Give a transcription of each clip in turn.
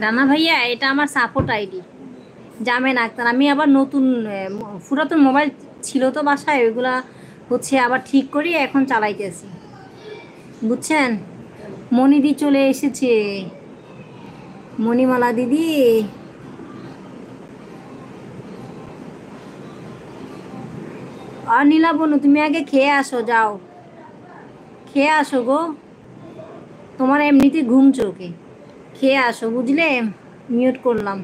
রানা ভাইয়া, এটা আমার সাপোর্ট আইডি, জামেন আক্তার। আমি আবার নতুন পুরাতন মোবাইল ছিল তো বাসায়, ওইগুলা হচ্ছে আবার ঠিক করি এখন চালাইতেছি, বুঝছেন। মনিদি চলে এসেছে, মণিমালা দিদি। আর নীলা বনু, তুমি আগে খেয়ে আসো, যাও খেয়ে আসো গো, তোমার এমনিতে ঘুম চোখে, খেয়ে আসো বুঝলে। মিউট করলাম।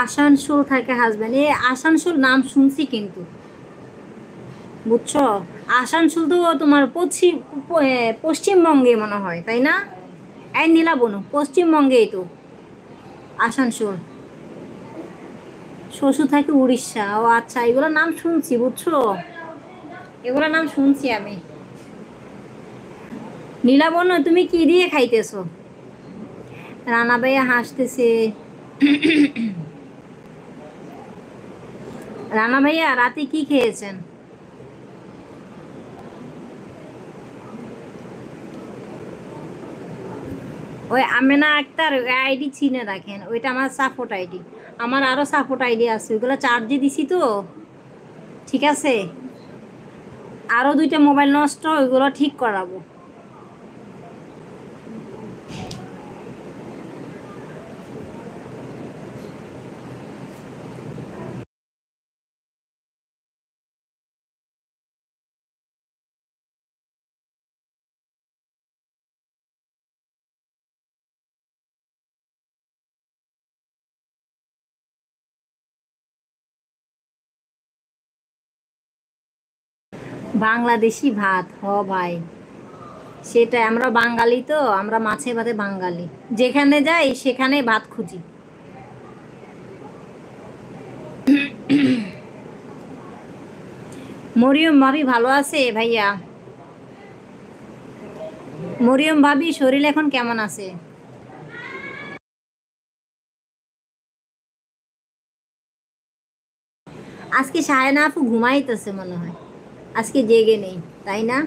আসানসোল থাকে হাজবেন্ড, এ আসানসোল নাম শুনছি কিন্তু, বুঝছো। আসানসোল তো তোমার পশ্চিমবঙ্গে মনে হয়, তাই না? এই নীলা বনু, পশ্চিমবঙ্গেই তো আসানসোল। শ্বশুর থাকে উড়িষ্যা, ও আচ্ছা, এগুলোর নাম শুনছি বুঝছো, এগুলোর নাম শুনছি আমি। নীলা বনু, তুমি কি দিয়ে খাইতেছো? রানা ভাইয়া হাসতেছে। রানা ভাইয়া, রাতে কি খেয়েছেন? ওই আমেনা আক্তার আইডি চিনে রাখেন, ওইটা আমার সাপোর্ট আইডি। আমার আরো সাপোর্ট আইডি আছে, ওইগুলো চার্জে দিছি তো, ঠিক আছে। আরো দুইটা মোবাইল নষ্ট, ওইগুলো ঠিক করাবো। বাংলাদেশি ভাত, হ ভাই, সেটাই, আমরা বাঙালি তো, আমরা মাছে ভাতে বাঙালি, যেখানে যাই সেখানে ভাত খুঁজি। মরিয়ম ভাবি ভালো আছে ভাইয়া? মরিয়ম ভাবি শরীর এখন কেমন আছে? আজকে সায়না আপু ঘুমাইতেছে মনে হয়, আজকে জেগে নেই, তাই না?